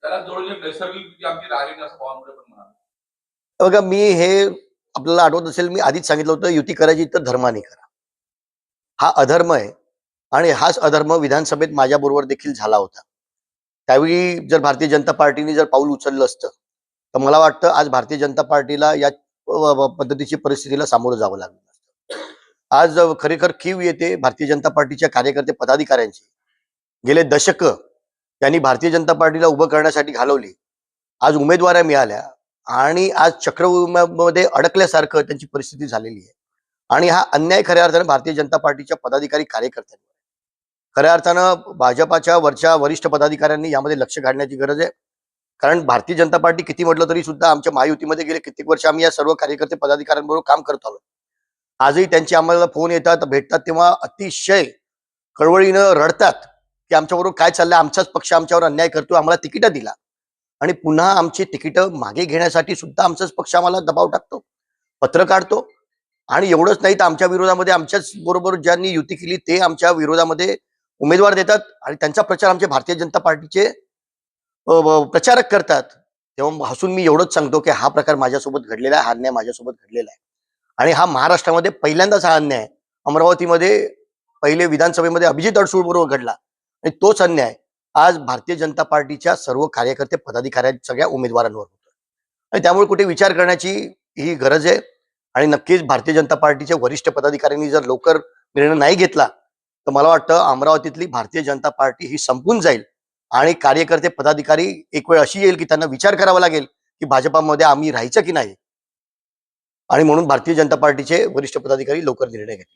त्याला जोडून एक नैसर्गिक जी आमची राग येणे असं बावनकुळे पण म्हणाले. बघा, मी हे आपल्याला आठवत असेल, मी आधीच सांगितलं होतं, युती करायची तर धर्माने करा. हा अधर्म आहे आणि हाच अधर्म विधानसभेत माझ्याबरोबर देखील झाला होता. त्यावेळी जर भारतीय जनता पार्टीने जर पाऊल उचललं असतं तर मला वाटतं आज भारतीय जनता पार्टीला या पद्धतीची परिस्थितीला सामोरं जावं लागलं नसतं. आज खरेखर कीव येते भारतीय जनता पार्टीच्या कार्यकर्ते पदाधिकाऱ्यांची. गेले दशक त्यांनी भारतीय जनता पार्टीला उभं करण्यासाठी घालवली. आज उमेदवाऱ्या मिळाल्या आणि आज चक्रव्यूहामध्ये अडकल्यासारखं त्यांची परिस्थिती झालेली आहे. आणि हा अन्याय खऱ्या अर्थानं भारतीय जनता पार्टीच्या पदाधिकारी कार्यकर्त्यांवर. खऱ्या अर्थानं भाजपाच्या वरच्या वरिष्ठ पदाधिकाऱ्यांनी यामध्ये लक्ष घालण्याची गरज आहे. कारण भारतीय जनता पार्टी किती म्हटलं तरी सुद्धा आमच्या महायुतीमध्ये गेले कित्येक वर्ष आम्ही या सर्व कार्यकर्ते पदाधिकाऱ्यांबरोबर काम करत आलो. आजही त्यांचे आम्हाला फोन येतात, भेटतात, तेव्हा अतिशय कळवळीनं रडतात की आमच्याबरोबर काय चाललंय, आमचाच पक्ष आमच्यावर अन्याय करतो, आम्हाला तिकीट दिला आणि पुन्हा आमची तिकीटं मागे घेण्यासाठी सुद्धा आमचाच पक्ष आम्हाला दबाव टाकतो, पत्र काढतो. आणि एवढंच नाही तर आमच्या विरोधामध्ये आमच्याच बरोबर ज्यांनी युती केली ते आमच्या विरोधामध्ये उमेदवार देतात आणि त्यांचा प्रचार आमचे भारतीय जनता पार्टीचे प्रचारक करतात. तेव्हा हसून मी एवढंच सांगतो की हा प्रकार माझ्यासोबत घडलेला आहे, हा अन्याय माझ्यासोबत घडलेला आहे आणि हा महाराष्ट्रामध्ये पहिल्यांदाच हा अन्याय अमरावतीमध्ये पहिले विधानसभेमध्ये अभिजित अडसूळ बरोबर घडला आणि तोच अन्याय आज भारतीय जनता पार्टीच्या सर्व कार्यकर्ते पदाधिकाऱ्यांच्या सगळ्या उमेदवारांवर होतो. आणि त्यामुळे कुठे विचार करण्याची ही गरज आहे आणि नक्कीच भारतीय जनता पार्टीच्या वरिष्ठ पदाधिकाऱ्यांनी जर लवकर निर्णय नाही घेतला तर मला वाटतं अमरावतीतली भारतीय जनता पार्टी ही संपून जाईल आणि कार्यकर्ते पदाधिकारी एक वेळ अशी येईल की त्यांना विचार करावा लागेल की भाजपामध्ये आम्ही राहायचं की नाही. आणि म्हणून भारतीय जनता पार्टीचे वरिष्ठ पदाधिकारी लवकर निर्णय घेतील.